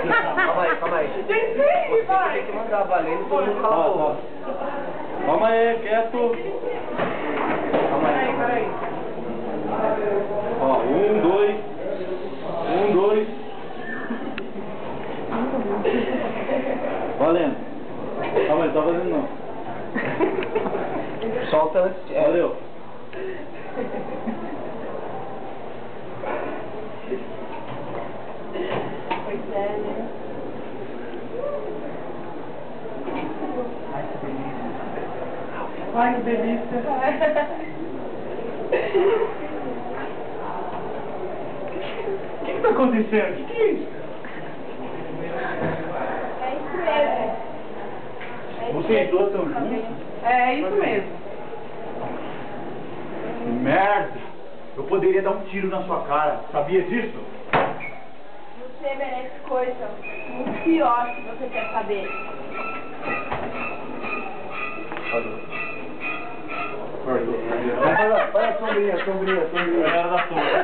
Calma aí. Você vai. Tem que mandar valendo, todo mundo cala a boca. Calma aí, quieto. Peraí. Ó, 1, 2. 1, 2. Valendo. Calma aí, não tá fazendo não. Solta antes. Valeu. Pois é, né? Ai, que delícia. O que tá acontecendo? O que é isso? É isso mesmo. Vocês dois estão juntos? É isso mesmo. Merda! Eu poderia dar um tiro na sua cara. Sabia disso? Você merece coisa muito pior se você quer saber. Olha a sombrinha. Era da sombra.